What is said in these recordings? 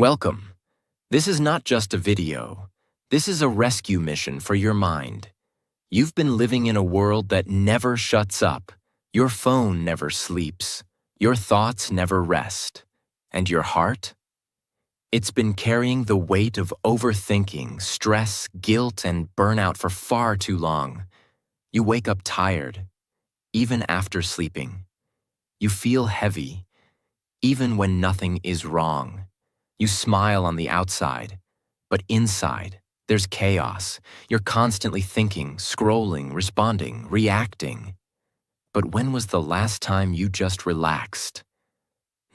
Welcome. This is not just a video. This is a rescue mission for your mind. You've been living in a world that never shuts up. Your phone never sleeps. Your thoughts never rest. And your heart? It's been carrying the weight of overthinking, stress, guilt, and burnout for far too long. You wake up tired, even after sleeping. You feel heavy, even when nothing is wrong. You smile on the outside, but inside, there's chaos. You're constantly thinking, scrolling, responding, reacting. But when was the last time you just relaxed?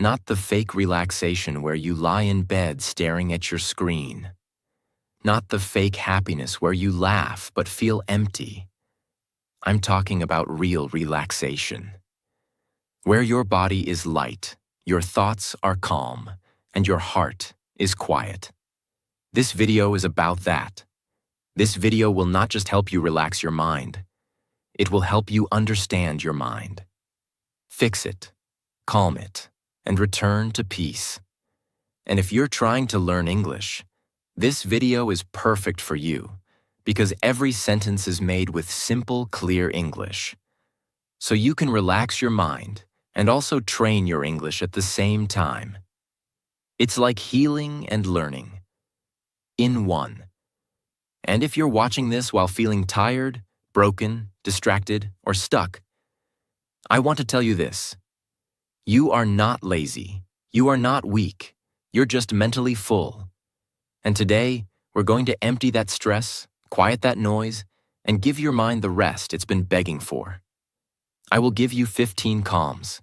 Not the fake relaxation where you lie in bed staring at your screen. Not the fake happiness where you laugh but feel empty. I'm talking about real relaxation. Where your body is light, your thoughts are calm, and your heart is quiet. This video is about that. This video will not just help you relax your mind. It will help you understand your mind. Fix it, calm it, and return to peace. And if you're trying to learn English, this video is perfect for you because every sentence is made with simple, clear English. So you can relax your mind and also train your English at the same time. It's like healing and learning in one. And if you're watching this while feeling tired, broken, distracted, or stuck, I want to tell you this. You are not lazy. You are not weak. You're just mentally full. And today, we're going to empty that stress, quiet that noise, and give your mind the rest it's been begging for. I will give you 15 calms.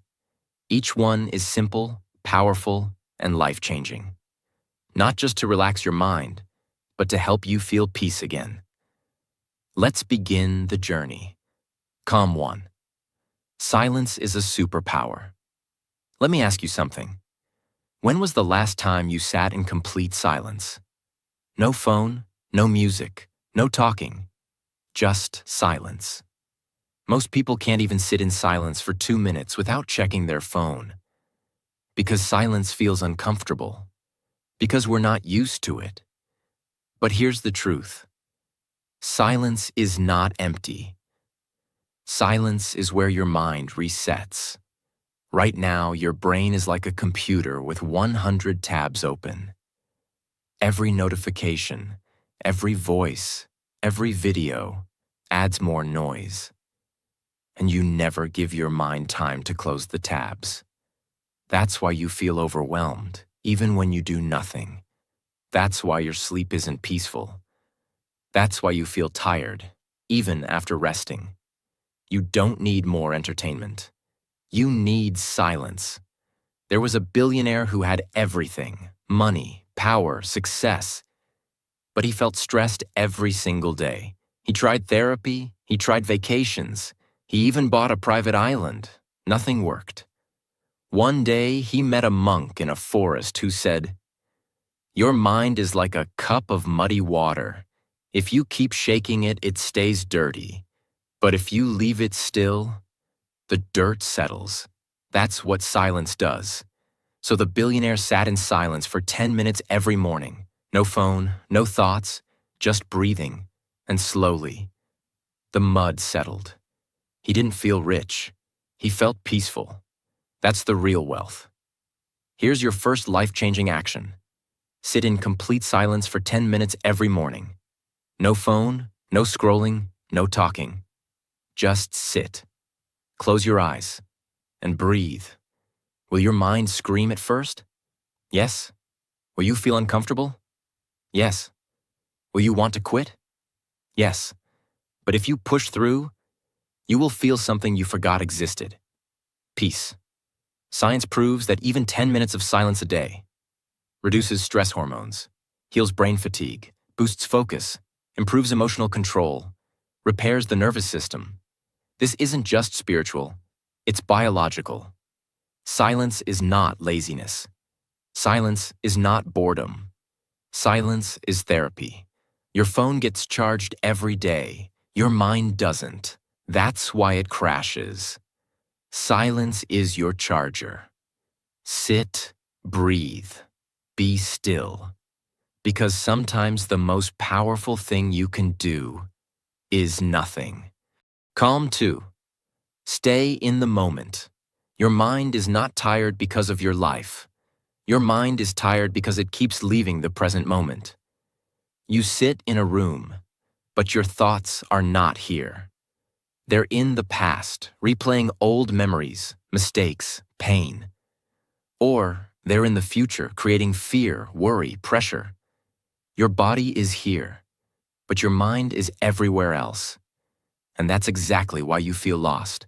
Each one is simple, powerful, and life-changing. Not just to relax your mind, but to help you feel peace again. Let's begin the journey. Calm 1. Silence is a superpower. Let me ask you something. When was the last time you sat in complete silence? No phone, no music, no talking, just silence. Most people can't even sit in silence for 2 minutes without checking their phone. Because silence feels uncomfortable. Because we're not used to it. But here's the truth. Silence is not empty. Silence is where your mind resets. Right now, your brain is like a computer with 100 tabs open. Every notification, every voice, every video adds more noise. And you never give your mind time to close the tabs. That's why you feel overwhelmed, even when you do nothing. That's why your sleep isn't peaceful. That's why you feel tired, even after resting. You don't need more entertainment. You need silence. There was a billionaire who had everything, money, power, success, but he felt stressed every single day. He tried therapy, he tried vacations, he even bought a private island. Nothing worked. One day, he met a monk in a forest who said, "Your mind is like a cup of muddy water. If you keep shaking it, it stays dirty. But if you leave it still, the dirt settles." That's what silence does. So the billionaire sat in silence for 10 minutes every morning. No phone, no thoughts, just breathing. And slowly, the mud settled. He didn't feel rich. He felt peaceful. That's the real wealth. Here's your first life-changing action. Sit in complete silence for 10 minutes every morning. No phone, no scrolling, no talking. Just sit. Close your eyes and breathe. Will your mind scream at first? Yes. Will you feel uncomfortable? Yes. Will you want to quit? Yes. But if you push through, you will feel something you forgot existed. Peace. Science proves that even 10 minutes of silence a day reduces stress hormones, heals brain fatigue, boosts focus, improves emotional control, repairs the nervous system. This isn't just spiritual, it's biological. Silence is not laziness. Silence is not boredom. Silence is therapy. Your phone gets charged every day. Your mind doesn't. That's why it crashes. Silence is your charger. Sit, breathe. Be still, because sometimes the most powerful thing you can do is nothing. Calm 2. Stay in the moment. Your mind is not tired because of your life. Your mind is tired because it keeps leaving the present moment. You sit in a room, but your thoughts are not here. They're in the past, replaying old memories, mistakes, pain. Or they're in the future, creating fear, worry, pressure. Your body is here, but your mind is everywhere else. And that's exactly why you feel lost.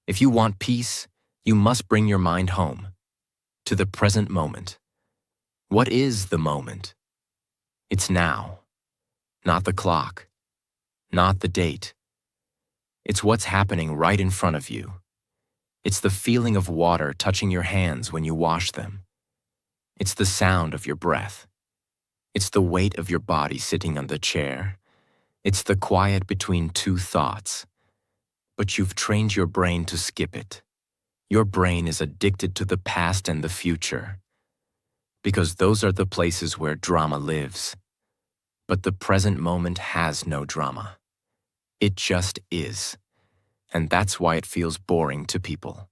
If you want peace, you must bring your mind home, to the present moment. What is the moment? It's now, not the clock, not the date. It's what's happening right in front of you. It's the feeling of water touching your hands when you wash them. It's the sound of your breath. It's the weight of your body sitting on the chair. It's the quiet between two thoughts. But you've trained your brain to skip it. Your brain is addicted to the past and the future, because those are the places where drama lives. But the present moment has no drama. It just is. And that's why it feels boring to people.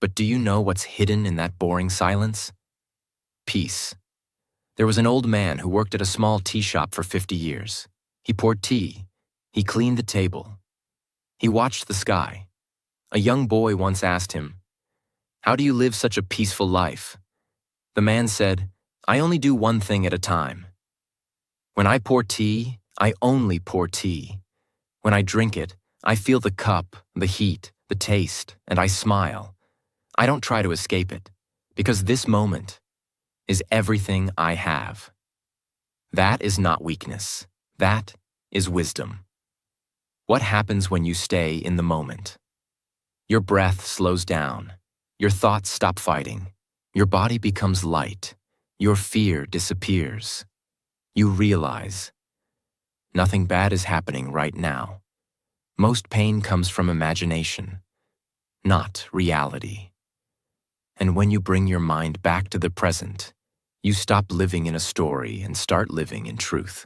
But do you know what's hidden in that boring silence? Peace. There was an old man who worked at a small tea shop for 50 years. He poured tea. He cleaned the table. He watched the sky. A young boy once asked him, "How do you live such a peaceful life?" The man said, "I only do one thing at a time. When I pour tea, I only pour tea. When I drink it, I feel the cup, the heat, the taste, and I smile. I don't try to escape it, because this moment is everything I have." That is not weakness. That is wisdom. What happens when you stay in the moment? Your breath slows down. Your thoughts stop fighting. Your body becomes light. Your fear disappears. You realize nothing bad is happening right now. Most pain comes from imagination, not reality. And when you bring your mind back to the present, you stop living in a story and start living in truth.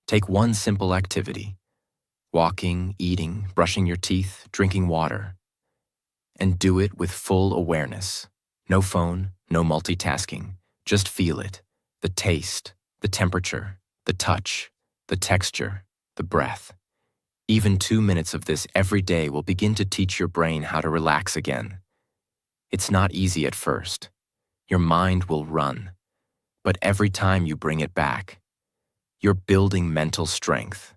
Take one simple activity: walking, eating, brushing your teeth, drinking water. And do it with full awareness. No phone, no multitasking. Just feel it. The taste, the temperature, the touch, the texture, the breath. Even 2 minutes of this every day will begin to teach your brain how to relax again. It's not easy at first. Your mind will run. But every time you bring it back, you're building mental strength.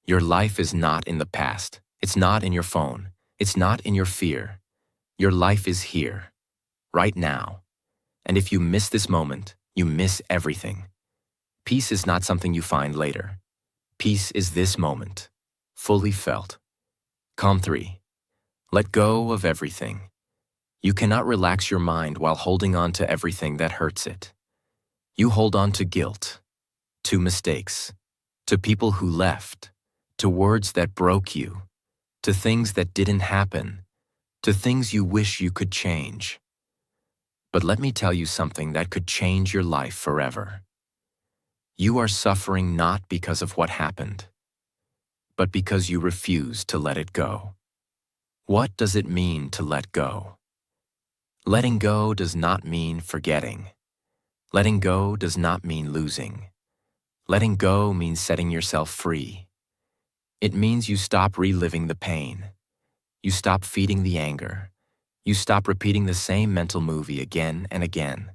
Your life is not in the past. It's not in your phone. It's not in your fear. Your life is here, right now. And if you miss this moment, you miss everything. Peace is not something you find later. Peace is this moment, fully felt. Calm 3. Let go of everything. You cannot relax your mind while holding on to everything that hurts it. You hold on to guilt, to mistakes, to people who left, to words that broke you, to things that didn't happen, to things you wish you could change. But let me tell you something that could change your life forever. You are suffering not because of what happened, but because you refuse to let it go. What does it mean to let go? Letting go does not mean forgetting. Letting go does not mean losing. Letting go means setting yourself free. It means you stop reliving the pain. You stop feeding the anger. You stop repeating the same mental movie again and again.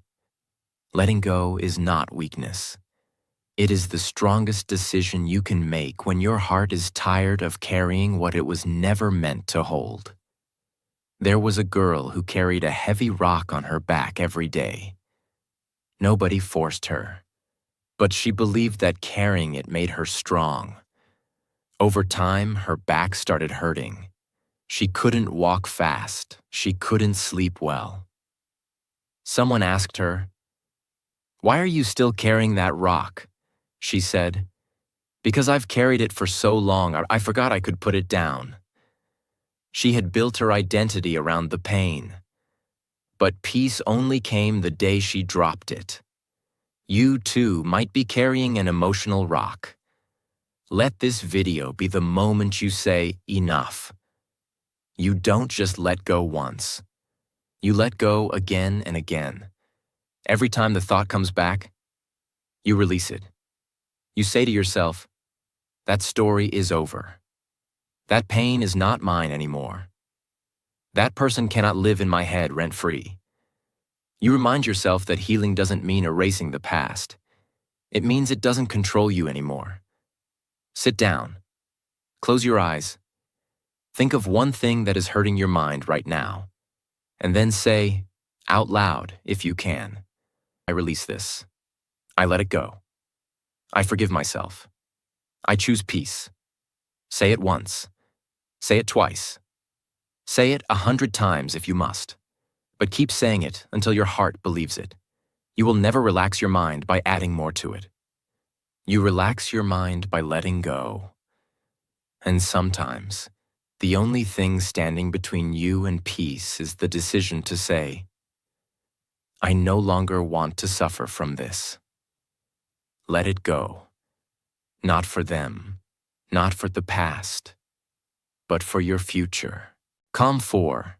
Letting go is not weakness. It is the strongest decision you can make when your heart is tired of carrying what it was never meant to hold. There was a girl who carried a heavy rock on her back every day. Nobody forced her, but she believed that carrying it made her strong. Over time, her back started hurting. She couldn't walk fast. She couldn't sleep well. Someone asked her, "Why are you still carrying that rock?" She said, "Because I've carried it for so long, I forgot I could put it down." She had built her identity around the pain. But peace only came the day she dropped it. You too might be carrying an emotional rock. Let this video be the moment you say, enough. You don't just let go once. You let go again and again. Every time the thought comes back, you release it. You say to yourself, that story is over. That pain is not mine anymore. That person cannot live in my head rent-free. You remind yourself that healing doesn't mean erasing the past. It means it doesn't control you anymore. Sit down. Close your eyes. Think of one thing that is hurting your mind right now, and then say, out loud, if you can, I release this. I let it go. I forgive myself. I choose peace. Say it once. Say it twice. Say it 100 times if you must, but keep saying it until your heart believes it. You will never relax your mind by adding more to it. You relax your mind by letting go. And sometimes, the only thing standing between you and peace is the decision to say, I no longer want to suffer from this. Let it go. Not for them, not for the past, but for your future. Calm 4.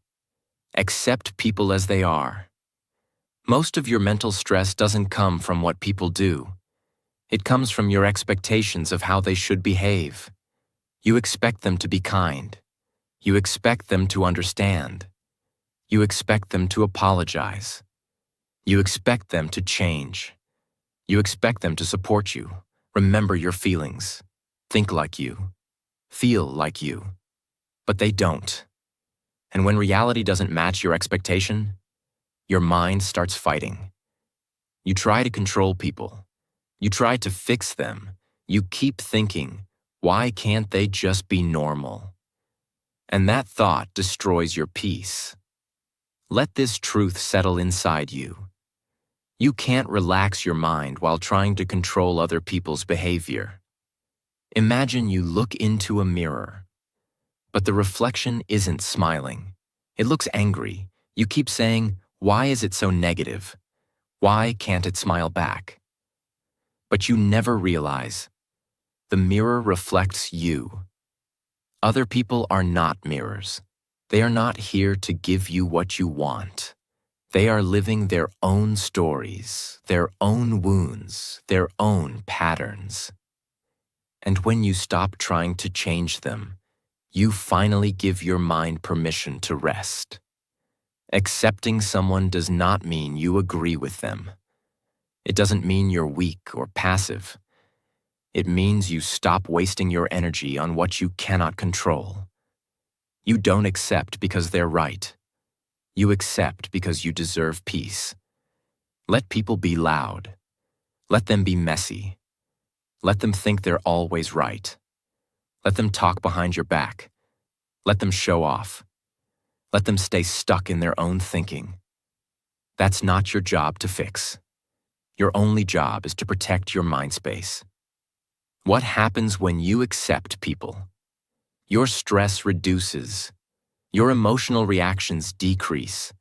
Accept people as they are. Most of your mental stress doesn't come from what people do. It comes from your expectations of how they should behave. You expect them to be kind. You expect them to understand. You expect them to apologize. You expect them to change. You expect them to support you, remember your feelings, think like you, feel like you. But they don't. And when reality doesn't match your expectation, your mind starts fighting. You try to control people. You try to fix them. You keep thinking, why can't they just be normal? And that thought destroys your peace. Let this truth settle inside you. You can't relax your mind while trying to control other people's behavior. Imagine you look into a mirror, but the reflection isn't smiling. It looks angry. You keep saying, why is it so negative? Why can't it smile back? But you never realize the mirror reflects you. Other people are not mirrors. They are not here to give you what you want. They are living their own stories, their own wounds, their own patterns. And when you stop trying to change them, you finally give your mind permission to rest. Accepting someone does not mean you agree with them. It doesn't mean you're weak or passive. It means you stop wasting your energy on what you cannot control. You don't accept because they're right. You accept because you deserve peace. Let people be loud. Let them be messy. Let them think they're always right. Let them talk behind your back. Let them show off. Let them stay stuck in their own thinking. That's not your job to fix. Your only job is to protect your mind space. What happens when you accept people? Your stress reduces. Your emotional reactions decrease.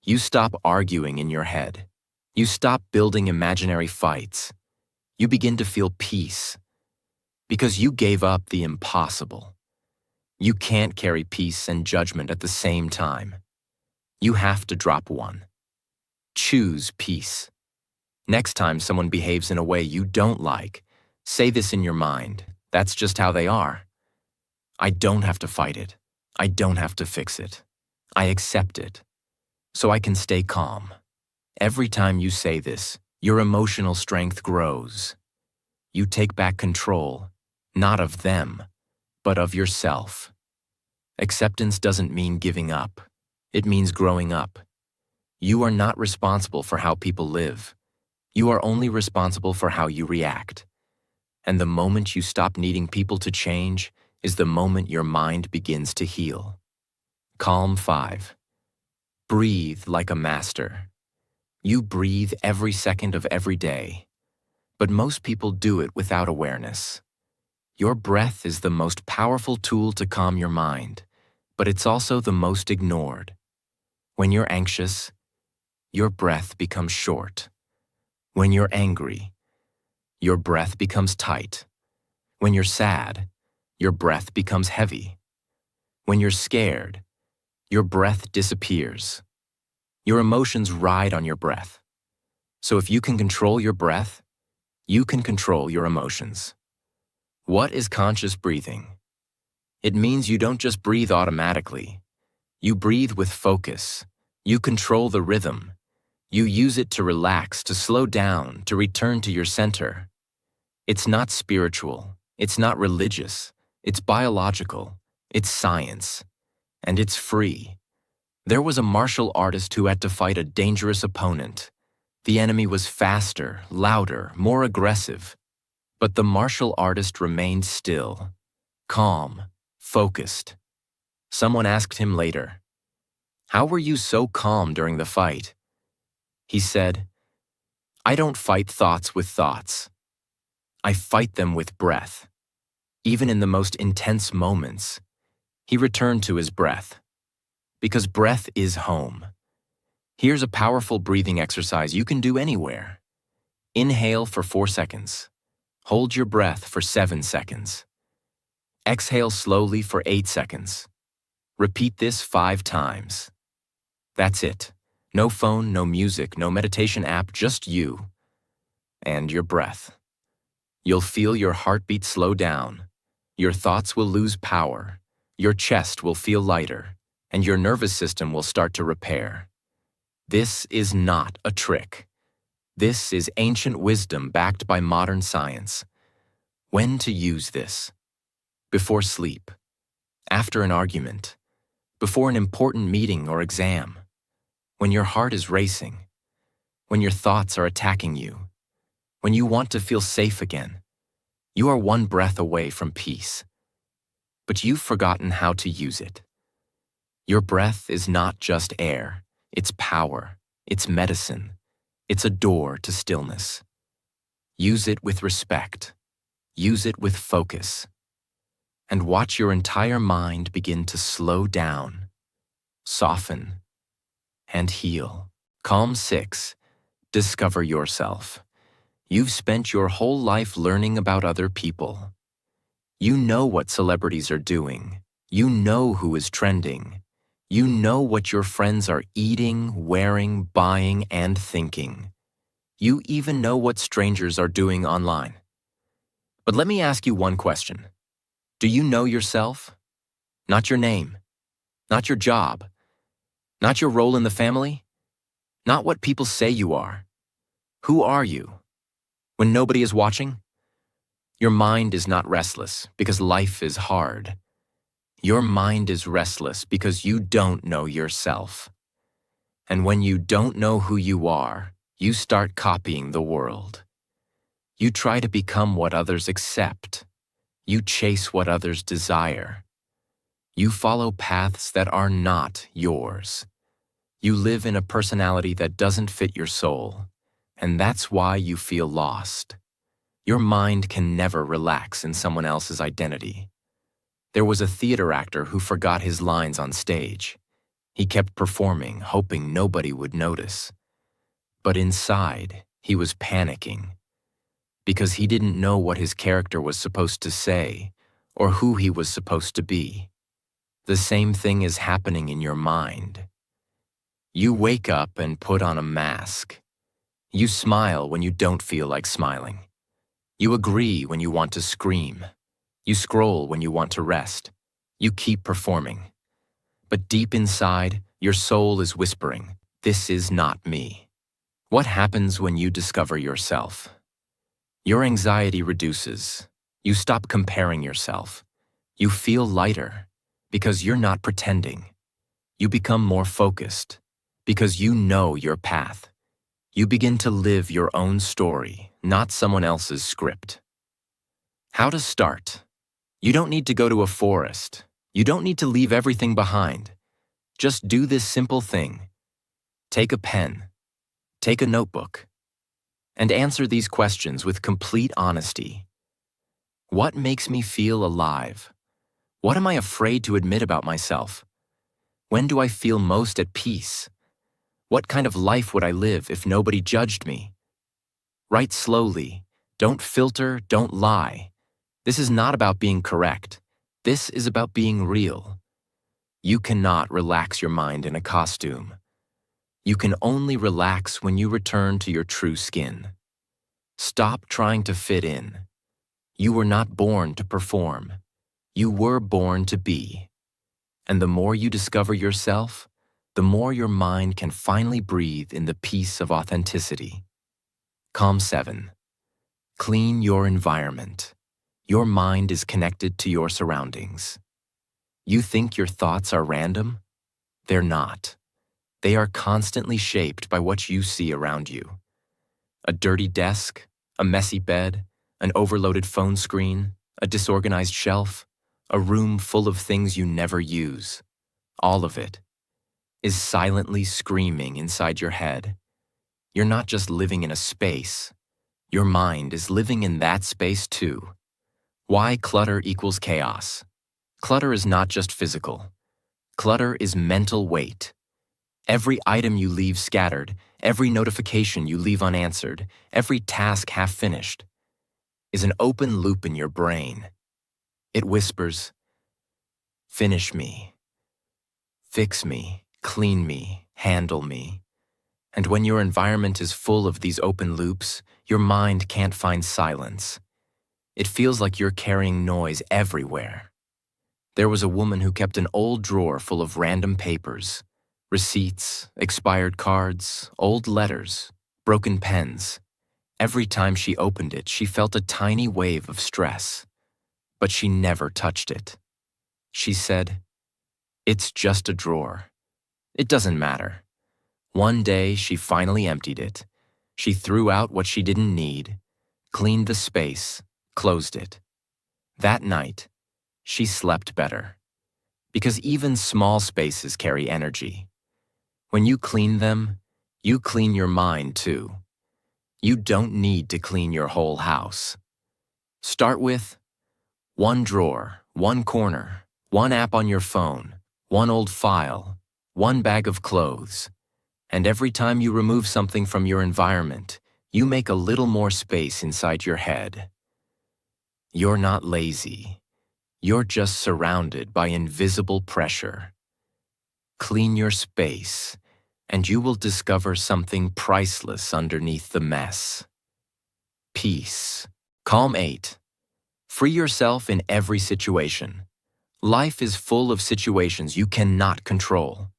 You stop arguing in your head. You stop building imaginary fights. You begin to feel peace. Because you gave up the impossible. You can't carry peace and judgment at the same time. You have to drop one. Choose peace. Next time someone behaves in a way you don't like, say this in your mind, that's just how they are. I don't have to fight it. I don't have to fix it. I accept it. So I can stay calm. Every time you say this, your emotional strength grows. You take back control, not of them, but of yourself. Acceptance doesn't mean giving up. It means growing up. You are not responsible for how people live. You are only responsible for how you react. And the moment you stop needing people to change is the moment your mind begins to heal. Calm 5. Breathe like a master. You breathe every second of every day, but most people do it without awareness. Your breath is the most powerful tool to calm your mind, but it's also the most ignored. When you're anxious, your breath becomes short. When you're angry, your breath becomes tight. When you're sad, your breath becomes heavy. When you're scared, your breath disappears. Your emotions ride on your breath. So if you can control your breath, you can control your emotions. What is conscious breathing? It means you don't just breathe automatically. You breathe with focus. You control the rhythm. You use it to relax, to slow down, to return to your center. It's not spiritual. It's not religious. It's biological. It's science. And it's free. There was a martial artist who had to fight a dangerous opponent. The enemy was faster, louder, more aggressive. But the martial artist remained still, calm, focused. Someone asked him later, "How were you so calm during the fight?" He said, "I don't fight thoughts with thoughts. I fight them with breath." Even in the most intense moments, he returned to his breath. Because breath is home. Here's a powerful breathing exercise you can do anywhere. Inhale for 4 seconds. Hold your breath for 7 seconds. Exhale slowly for 8 seconds. Repeat this 5 times. That's it. No phone, no music, no meditation app, just you and your breath. You'll feel your heartbeat slow down. Your thoughts will lose power. Your chest will feel lighter, and your nervous system will start to repair. This is not a trick. This is ancient wisdom backed by modern science. When to use this? Before sleep, after an argument, before an important meeting or exam, when your heart is racing, when your thoughts are attacking you, when you want to feel safe again. You are one breath away from peace. But you've forgotten how to use it. Your breath is not just air, it's power, it's medicine, it's a door to stillness. Use it with respect. Use it with focus. And watch your entire mind begin to slow down, soften, and heal. Calm 6. Discover yourself. You've spent your whole life learning about other people. You know what celebrities are doing. You know who is trending. You know what your friends are eating, wearing, buying, and thinking. You even know what strangers are doing online. But let me ask you one question. Do you know yourself? Not your name. Not your job. Not your role in the family. Not what people say you are. Who are you? When nobody is watching? Your mind is not restless because life is hard. Your mind is restless because you don't know yourself. And when you don't know who you are, you start copying the world. You try to become what others accept. You chase what others desire. You follow paths that are not yours. You live in a personality that doesn't fit your soul, and that's why you feel lost. Your mind can never relax in someone else's identity. There was a theater actor who forgot his lines on stage. He kept performing, hoping nobody would notice. But inside, he was panicking because he didn't know what his character was supposed to say or who he was supposed to be. The same thing is happening in your mind. You wake up and put on a mask. You smile when you don't feel like smiling. You agree when you want to scream. You scroll when you want to rest. You keep performing. But deep inside, your soul is whispering, "This is not me." What happens when you discover yourself? Your anxiety reduces. You stop comparing yourself. You feel lighter because you're not pretending. You become more focused because you know your path. You begin to live your own story, not someone else's script. How to start? You don't need to go to a forest. You don't need to leave everything behind. Just do this simple thing. Take a pen. Take a notebook. And answer these questions with complete honesty. What makes me feel alive? What am I afraid to admit about myself? When do I feel most at peace? What kind of life would I live if nobody judged me? Write slowly. Don't filter, don't lie. This is not about being correct. This is about being real. You cannot relax your mind in a costume. You can only relax when you return to your true skin. Stop trying to fit in. You were not born to perform. You were born to be. And the more you discover yourself, the more your mind can finally breathe in the peace of authenticity. Calm 7. Clean your environment. Your mind is connected to your surroundings. You think your thoughts are random? They're not. They are constantly shaped by what you see around you. A dirty desk, a messy bed, an overloaded phone screen, a disorganized shelf, a room full of things you never use. All of it is silently screaming inside your head. You're not just living in a space. Your mind is living in that space too. Why clutter equals chaos? Clutter is not just physical. Clutter is mental weight. Every item you leave scattered, every notification you leave unanswered, every task half finished, is an open loop in your brain. It whispers, "Finish me, fix me, clean me, handle me." And when your environment is full of these open loops, your mind can't find silence. It feels like you're carrying noise everywhere. There was a woman who kept an old drawer full of random papers, receipts, expired cards, old letters, broken pens. Every time she opened it, she felt a tiny wave of stress, but she never touched it. She said, "It's just a drawer. It doesn't matter." One day, she finally emptied it. She threw out what she didn't need, cleaned the space, closed it. That night, she slept better. Because even small spaces carry energy. When you clean them, you clean your mind too. You don't need to clean your whole house. Start with one drawer, one corner, one app on your phone, one old file, one bag of clothes. And every time you remove something from your environment, you make a little more space inside your head. You're not lazy. You're just surrounded by invisible pressure. Clean your space, and you will discover something priceless underneath the mess. Peace. Calm 8. Free yourself in every situation. Life is full of situations you cannot control.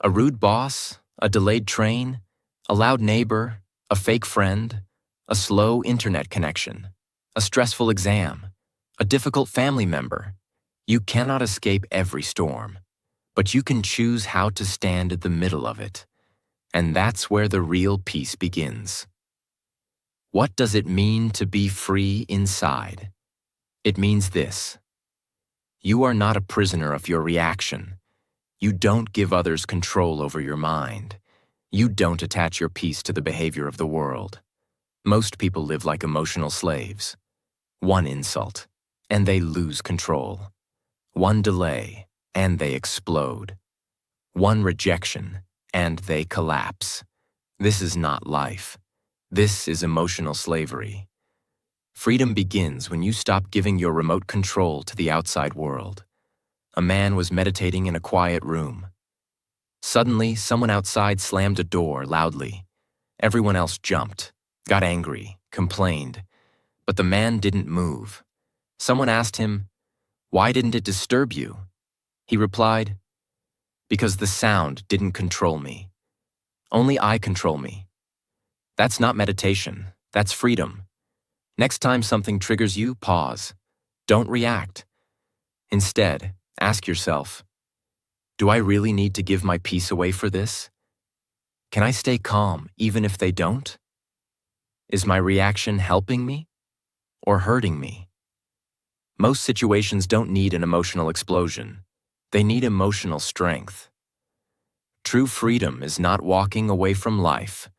A rude boss, a delayed train, a loud neighbor, a fake friend, a slow internet connection, a stressful exam, a difficult family member. You cannot escape every storm, but you can choose how to stand at the middle of it. And that's where the real peace begins. What does it mean to be free inside? It means this. You are not a prisoner of your reaction. You don't give others control over your mind. You don't attach your peace to the behavior of the world. Most people live like emotional slaves. One insult, and they lose control. One delay, and they explode. One rejection, and they collapse. This is not life. This is emotional slavery. Freedom begins when you stop giving your remote control to the outside world. A man was meditating in a quiet room. Suddenly, someone outside slammed a door loudly. Everyone else jumped, got angry, complained, but the man didn't move. Someone asked him, "Why didn't it disturb you?" He replied, "Because the sound didn't control me. Only I control me." That's not meditation, that's freedom. Next time something triggers you, pause. Don't react. Instead, ask yourself, do I really need to give my peace away for this? Can I stay calm even if they don't? Is my reaction helping me or hurting me? Most situations don't need an emotional explosion. They need emotional strength. True freedom is not walking away from life.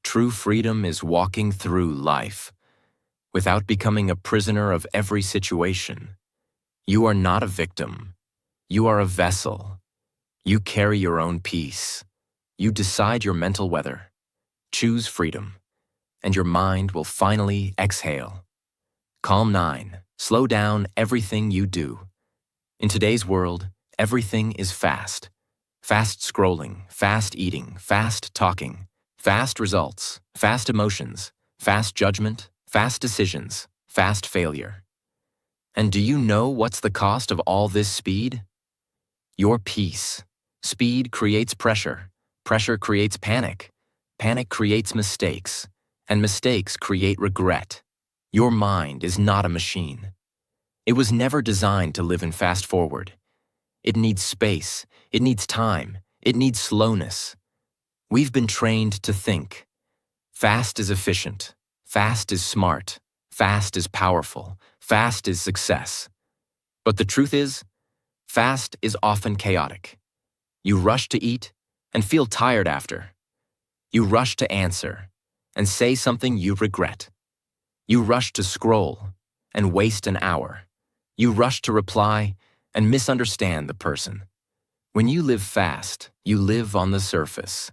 True freedom is walking through life without becoming a prisoner of every situation. You are not a victim. You are a vessel. You carry your own peace. You decide your mental weather. Choose freedom, and your mind will finally exhale. Calm 9. Slow down everything you do. In today's world, everything is fast. Fast scrolling, fast eating, fast talking, fast results, fast emotions, fast judgment, fast decisions, fast failure. And do you know what's the cost of all this speed? Your peace. Speed creates pressure. Pressure creates panic. Panic creates mistakes. And mistakes create regret. Your mind is not a machine. It was never designed to live in fast forward. It needs space. It needs time. It needs slowness. We've been trained to think. Fast is efficient. Fast is smart. Fast is powerful. Fast is success. But the truth is, fast is often chaotic. You rush to eat and feel tired after. You rush to answer and say something you regret. You rush to scroll and waste an hour. You rush to reply and misunderstand the person. When you live fast, you live on the surface.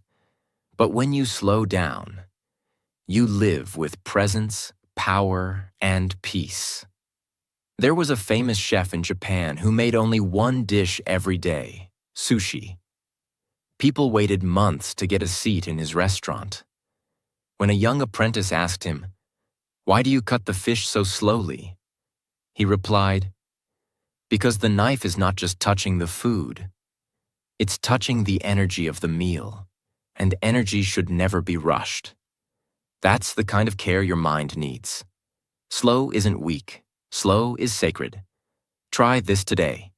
But when you slow down, you live with presence, power, and peace. There was a famous chef in Japan who made only one dish every day, sushi. People waited months to get a seat in his restaurant. When a young apprentice asked him, "Why do you cut the fish so slowly?" he replied, "Because the knife is not just touching the food. It's touching the energy of the meal, and energy should never be rushed." That's the kind of care your mind needs. Slow isn't weak. Slow is sacred. Try this today.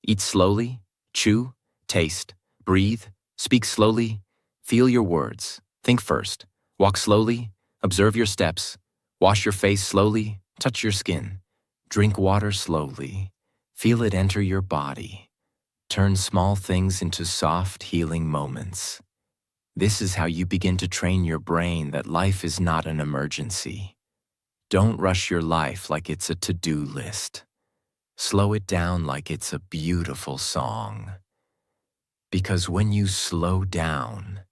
Eat slowly, chew, taste, breathe, speak slowly, feel your words, think first, walk slowly, observe your steps, wash your face slowly, touch your skin, drink water slowly, feel it enter your body. Turn small things into soft, healing moments. This is how you begin to train your brain that life is not an emergency. Don't rush your life like it's a to-do list. Slow it down like it's a beautiful song. Because when you slow down,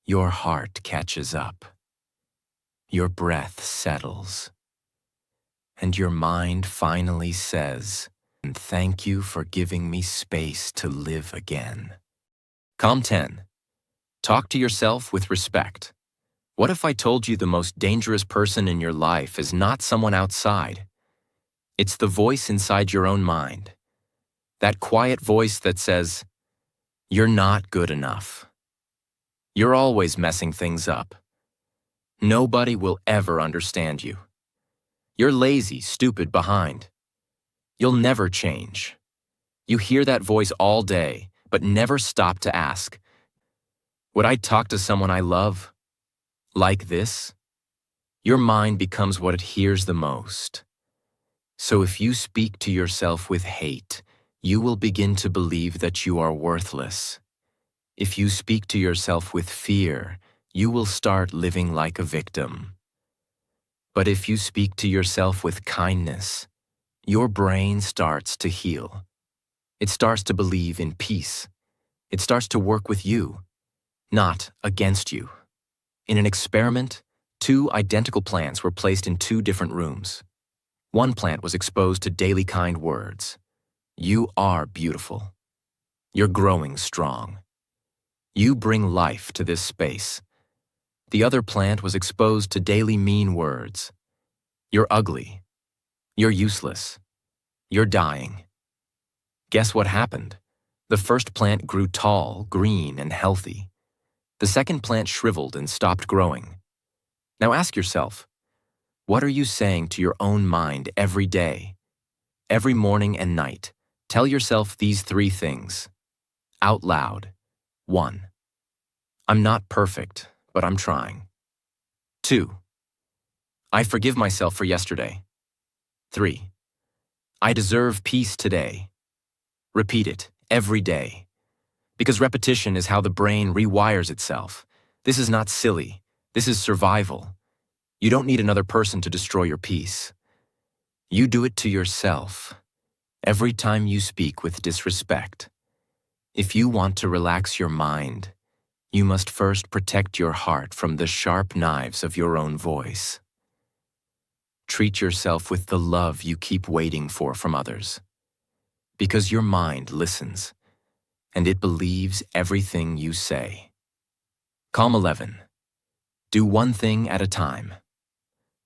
your heart catches up, your breath settles, and your mind finally says, "Thank you for giving me space to live again." Calm 10. Talk to yourself with respect. What if I told you the most dangerous person in your life is not someone outside? It's the voice inside your own mind. That quiet voice that says, "You're not good enough. You're always messing things up. Nobody will ever understand you. You're lazy, stupid, behind. You'll never change." You hear that voice all day, but never stop to ask, would I talk to someone I love like this? Your mind becomes what it hears the most. So if you speak to yourself with hate, you will begin to believe that you are worthless. If you speak to yourself with fear, you will start living like a victim. But if you speak to yourself with kindness, your brain starts to heal. It starts to believe in peace. It starts to work with you, not against you. In an experiment, 2 identical plants were placed in 2 different rooms. One plant was exposed to daily kind words. "You are beautiful. You're growing strong. You bring life to this space." The other plant was exposed to daily mean words. "You're ugly. You're useless. You're dying." Guess what happened? The first plant grew tall, green, and healthy. The second plant shriveled and stopped growing. Now ask yourself, what are you saying to your own mind every day? Every morning and night, tell yourself these 3 things. Out loud. 1. I'm not perfect, but I'm trying. 2. I forgive myself for yesterday. 3. I deserve peace today. Repeat it every day. Because repetition is how the brain rewires itself. This is not silly. This is survival. You don't need another person to destroy your peace. You do it to yourself every time you speak with disrespect. If you want to relax your mind, You must first protect your heart from the sharp knives of your own voice. Treat yourself with the love you keep waiting for from others. Because your mind listens, and it believes everything you say. Calm 11. Do one thing at a time.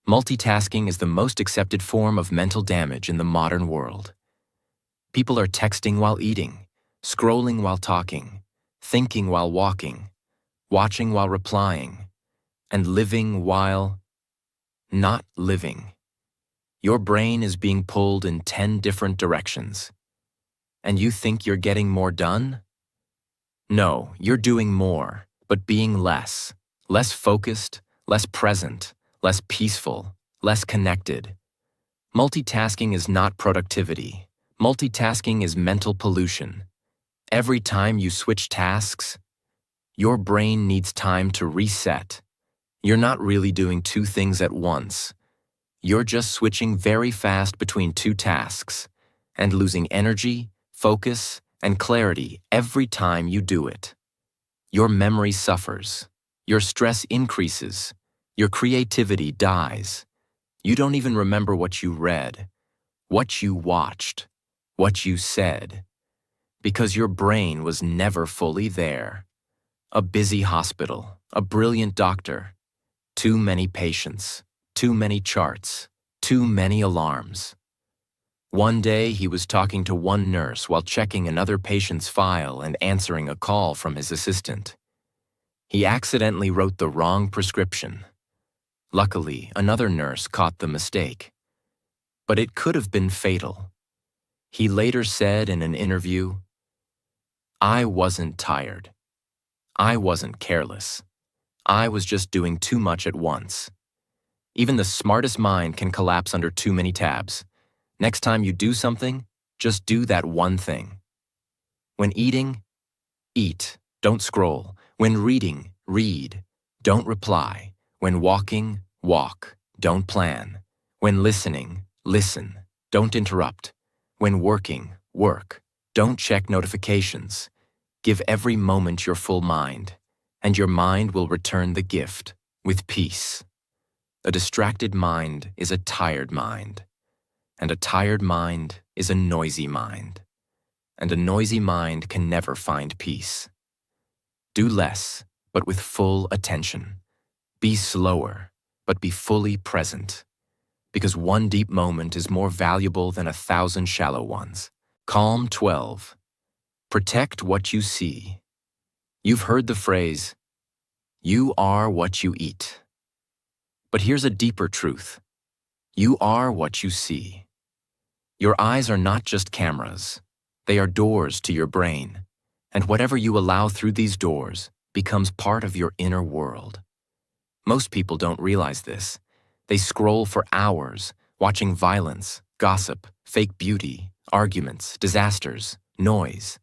Multitasking is the most accepted form of mental damage in the modern world. People are texting while eating, scrolling while talking, thinking while walking, watching while replying, and living while not living. Your brain is being pulled in 10 different directions. And you think you're getting more done? No, you're doing more, but being less. Less focused, less present, less peaceful, less connected. Multitasking is not productivity. Multitasking is mental pollution. Every time you switch tasks, your brain needs time to reset. You're not really doing two things at once. You're just switching very fast between two tasks and losing energy, focus, and clarity every time you do it. Your memory suffers. Your stress increases. Your creativity dies. You don't even remember what you read, what you watched, what you said, because your brain was never fully there. A busy hospital, a brilliant doctor, too many patients, too many charts, too many alarms. One day he was talking to one nurse while checking another patient's file and answering a call from his assistant. He accidentally wrote the wrong prescription. Luckily, another nurse caught the mistake. But it could have been fatal. He later said in an interview, "I wasn't tired. I wasn't careless. I was just doing too much at once." Even the smartest mind can collapse under too many tabs. Next time you do something, just do that one thing. When eating, eat, don't scroll. When reading, read, don't reply. When walking, walk, don't plan. When listening, listen, don't interrupt. When working, work, don't check notifications. Give every moment your full mind, and your mind will return the gift with peace. A distracted mind is a tired mind, and a tired mind is a noisy mind, and a noisy mind can never find peace. Do less, but with full attention. Be slower, but be fully present, because one deep moment is more valuable than 1,000 shallow ones. Calm 12. Protect what you see. You've heard the phrase, "You are what you eat." But here's a deeper truth. You are what you see. Your eyes are not just cameras. They are doors to your brain, and whatever you allow through these doors becomes part of your inner world. Most people don't realize this. They scroll for hours, watching violence, gossip, fake beauty, arguments, disasters, noise.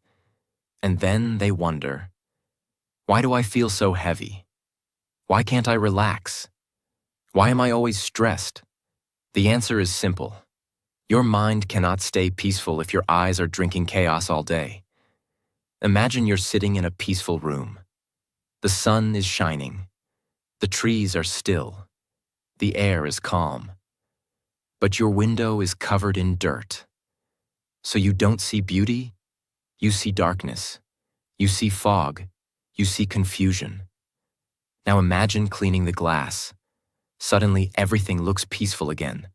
And then they wonder, why do I feel so heavy? Why can't I relax? Why am I always stressed? The answer is simple. Your mind cannot stay peaceful if your eyes are drinking chaos all day. Imagine you're sitting in a peaceful room. The sun is shining. The trees are still. The air is calm. But your window is covered in dirt. So you don't see beauty, you see darkness. You see fog. You see confusion. Now imagine cleaning the glass. Suddenly everything looks peaceful again.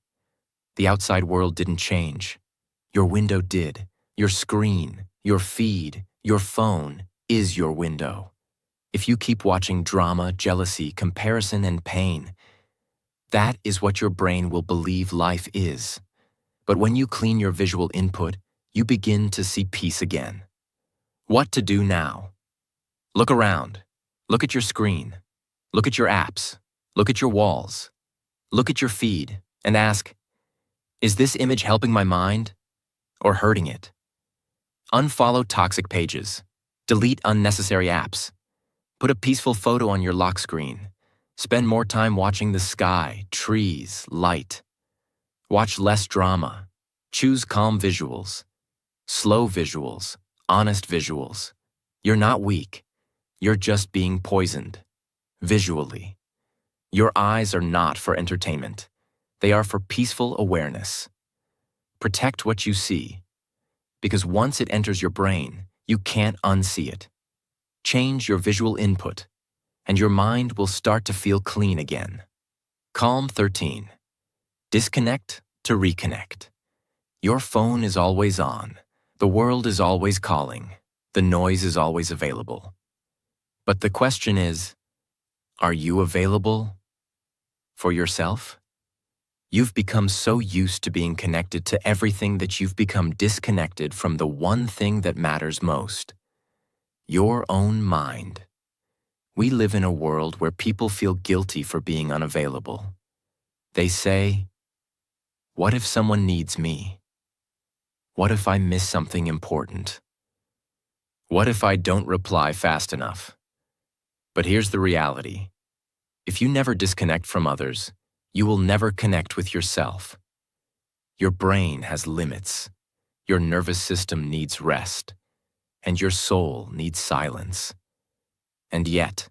The outside world didn't change. Your window did. Your screen, your feed, your phone is your window. If you keep watching drama, jealousy, comparison, and pain, that is what your brain will believe life is. But when you clean your visual input, you begin to see peace again. What to do now? Look around. Look at your screen. Look at your apps. Look at your walls. Look at your feed and ask, is this image helping my mind or hurting it? Unfollow toxic pages. Delete unnecessary apps. Put a peaceful photo on your lock screen. Spend more time watching the sky, trees, light. Watch less drama. Choose calm visuals. Slow visuals. Honest visuals. You're not weak. You're just being poisoned, visually. Your eyes are not for entertainment. They are for peaceful awareness. Protect what you see, because once it enters your brain, you can't unsee it. Change your visual input, and your mind will start to feel clean again. Calm 13. Disconnect to reconnect. Your phone is always on. The world is always calling. The noise is always available. But the question is, are you available for yourself? You've become so used to being connected to everything that you've become disconnected from the one thing that matters most: your own mind. We live in a world where people feel guilty for being unavailable. They say, "What if someone needs me? What if I miss something important? What if I don't reply fast enough?" But here's the reality. If you never disconnect from others, you will never connect with yourself. Your brain has limits. Your nervous system needs rest. And your soul needs silence. And yet,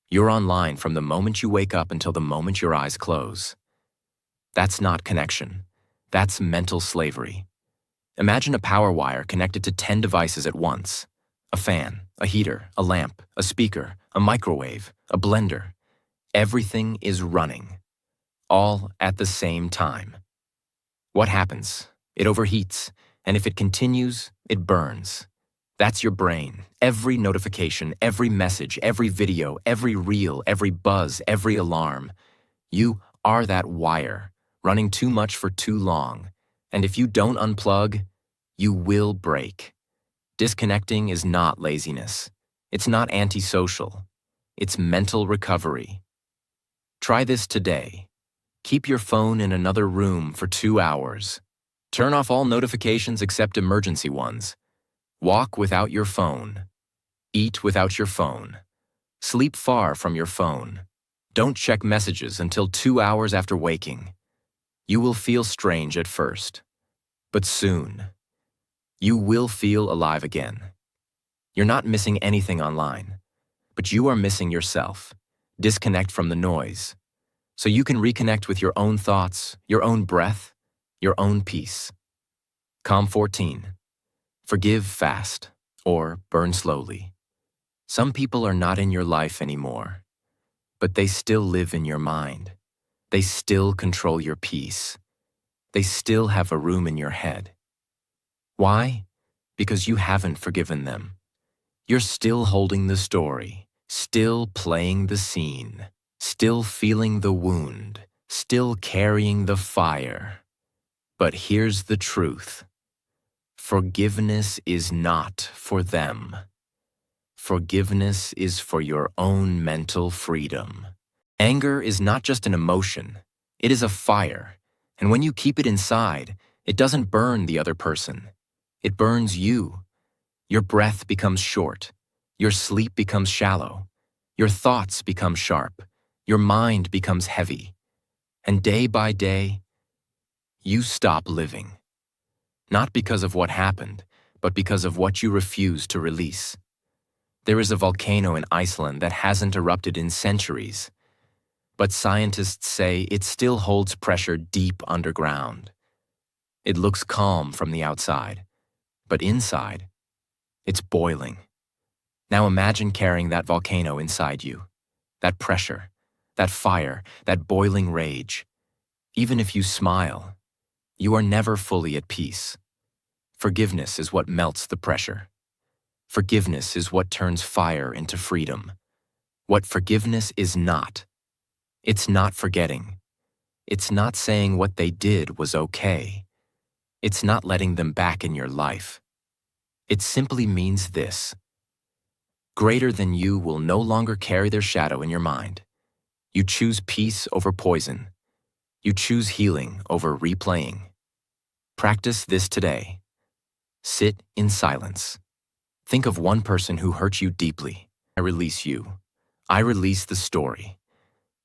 you're online from the moment you wake up until the moment your eyes close. That's not connection. That's mental slavery. Imagine a power wire connected to 10 devices at once. A fan, a heater, a lamp, a speaker, a microwave, a blender. Everything is running, all at the same time. What happens? It overheats, and if it continues, it burns. That's your brain. Every notification, every message, every video, every reel, every buzz, every alarm. You are that wire, running too much for too long. And if you don't unplug, you will break. Disconnecting is not laziness. It's not antisocial. It's mental recovery. Try this today. Keep your phone in another room for 2 hours. Turn off all notifications except emergency ones. Walk without your phone. Eat without your phone. Sleep far from your phone. Don't check messages until 2 hours after waking. You will feel strange at first, but soon, you will feel alive again. You're not missing anything online, but you are missing yourself. Disconnect from the noise, so you can reconnect with your own thoughts, your own breath, your own peace. Calm 14. Forgive fast, or burn slowly. Some people are not in your life anymore, but they still live in your mind. They still control your peace. They still have a room in your head. Why? Because you haven't forgiven them. You're still holding the story, still playing the scene, still feeling the wound, still carrying the fire. But here's the truth. Forgiveness is not for them. Forgiveness is for your own mental freedom. Anger is not just an emotion. It is a fire. And when you keep it inside, it doesn't burn the other person. It burns you. Your breath becomes short. Your sleep becomes shallow. Your thoughts become sharp. Your mind becomes heavy. And day by day, you stop living. Not because of what happened, but because of what you refuse to release. There is a volcano in Iceland that hasn't erupted in centuries, but scientists say it still holds pressure deep underground. It looks calm from the outside, but inside, it's boiling. Now imagine carrying that volcano inside you, that pressure, that fire, that boiling rage. Even if you smile, you are never fully at peace. Forgiveness is what melts the pressure. Forgiveness is what turns fire into freedom. What forgiveness is not. It's not forgetting. It's not saying what they did was okay. It's not letting them back in your life. It simply means this. Greater than you will no longer carry their shadow in your mind. You choose peace over poison. You choose healing over replaying. Practice this today. Sit in silence. Think of one person who hurt you deeply. I release you. I release the story.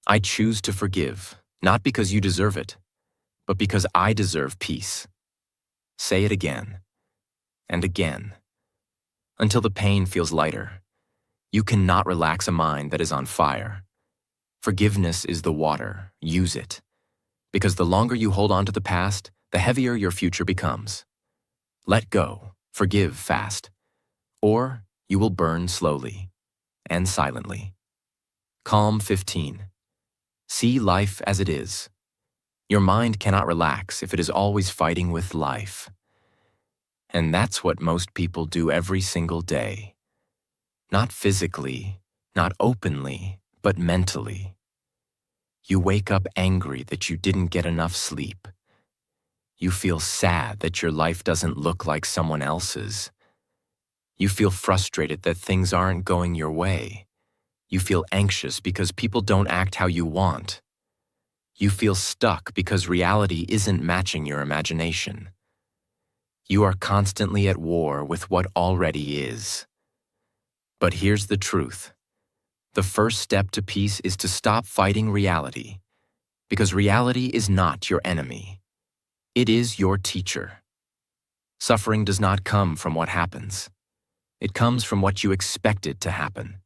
I choose to forgive, not because you deserve it, but because I deserve peace. Say it again and again, until the pain feels lighter. You cannot relax a mind that is on fire. Forgiveness is the water. Use it. Because the longer you hold on to the past, the heavier your future becomes. Let go. Forgive fast. Or you will burn slowly and silently. Calm 15. See life as it is. Your mind cannot relax if it is always fighting with life. And that's what most people do every single day. Not physically, not openly, but mentally. You wake up angry that you didn't get enough sleep. You feel sad that your life doesn't look like someone else's. You feel frustrated that things aren't going your way. You feel anxious because people don't act how you want. You feel stuck because reality isn't matching your imagination. You are constantly at war with what already is. But here's the truth. The first step to peace is to stop fighting reality, because reality is not your enemy. It is your teacher. Suffering does not come from what happens. It comes from what you expected to happen.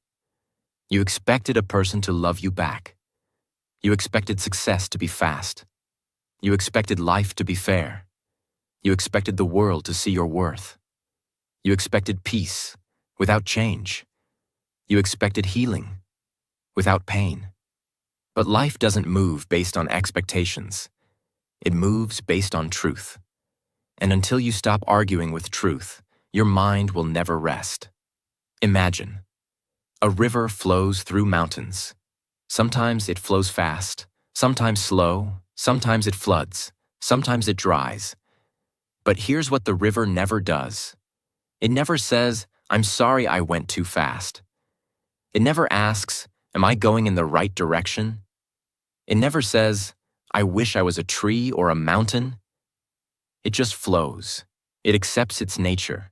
You expected a person to love you back. You expected success to be fast. You expected life to be fair. You expected the world to see your worth. You expected peace without change. You expected healing without pain. But life doesn't move based on expectations. It moves based on truth. And until you stop arguing with truth, your mind will never rest. Imagine. A river flows through mountains. Sometimes it flows fast, sometimes slow, sometimes it floods, sometimes it dries. But here's what the river never does. It never says, "I'm sorry I went too fast." It never asks, "Am I going in the right direction?" It never says, "I wish I was a tree or a mountain." It just flows. It accepts its nature.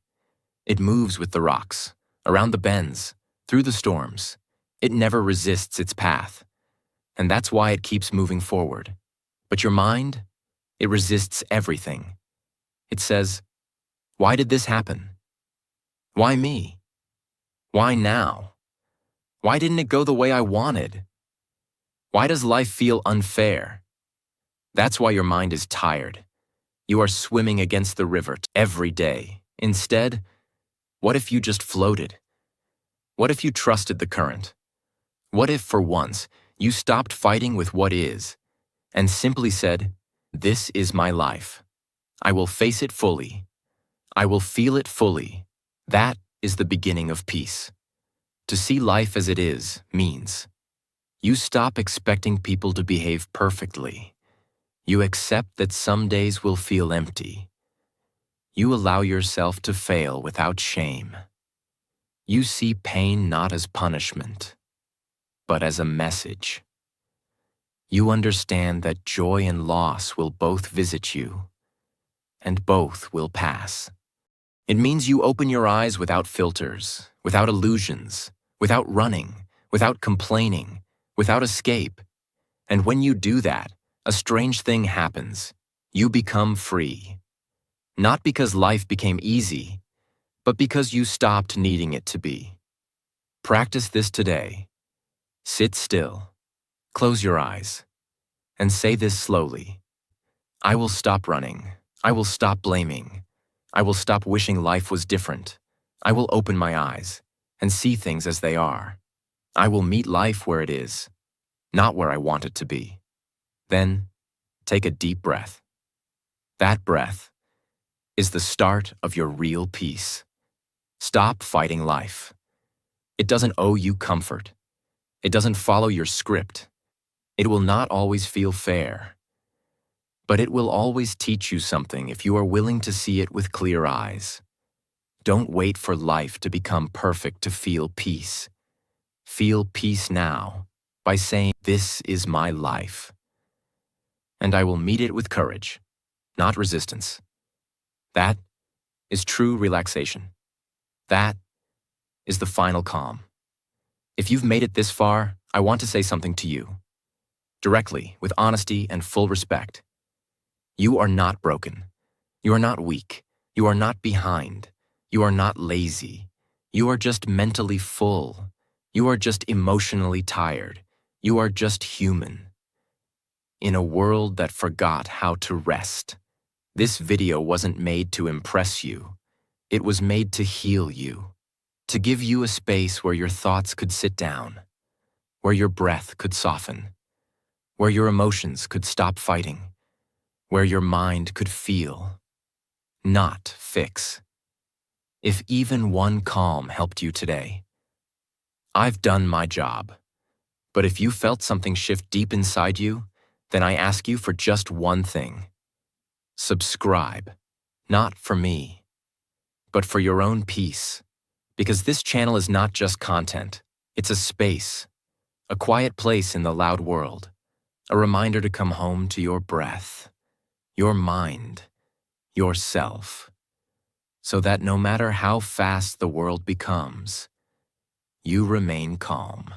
It moves with the rocks, around the bends, through the storms. It never resists its path. And that's why it keeps moving forward. But your mind, it resists everything. It says, "Why did this happen? Why me? Why now? Why didn't it go the way I wanted? Why does life feel unfair?" That's why your mind is tired. You are swimming against the river every day. Instead, what if you just floated? What if you trusted the current? What if, for once, you stopped fighting with what is and simply said, "This is my life. I will face it fully. I will feel it fully." That is the beginning of peace. To see life as it is means you stop expecting people to behave perfectly. You accept that some days will feel empty. You allow yourself to fail without shame. You see pain not as punishment, but as a message. You understand that joy and loss will both visit you, and both will pass. It means you open your eyes without filters, without illusions, without running, without complaining, without escape. And when you do that, a strange thing happens. You become free. Not because life became easy, but because you stopped needing it to be. Practice this today. Sit still, close your eyes, and say this slowly. I will stop running. I will stop blaming. I will stop wishing life was different. I will open my eyes and see things as they are. I will meet life where it is, not where I want it to be. Then, take a deep breath. That breath is the start of your real peace. Stop fighting life. It doesn't owe you comfort. It doesn't follow your script. It will not always feel fair. But it will always teach you something if you are willing to see it with clear eyes. Don't wait for life to become perfect to feel peace. Feel peace now by saying, "This is my life. And I will meet it with courage, not resistance." That is true relaxation. That is the final calm. If you've made it this far, I want to say something to you. Directly, with honesty and full respect. You are not broken. You are not weak. You are not behind. You are not lazy. You are just mentally full. You are just emotionally tired. You are just human. In a world that forgot how to rest. This video wasn't made to impress you. It was made to heal you. To give you a space where your thoughts could sit down, where your breath could soften, where your emotions could stop fighting, where your mind could feel, not fix. If even one calm helped you today, I've done my job. But if you felt something shift deep inside you, then I ask you for just one thing. Subscribe, not for me, but for your own peace. Because this channel is not just content, it's a space, a quiet place in the loud world, a reminder to come home to your breath, your mind, yourself, so that no matter how fast the world becomes, you remain calm.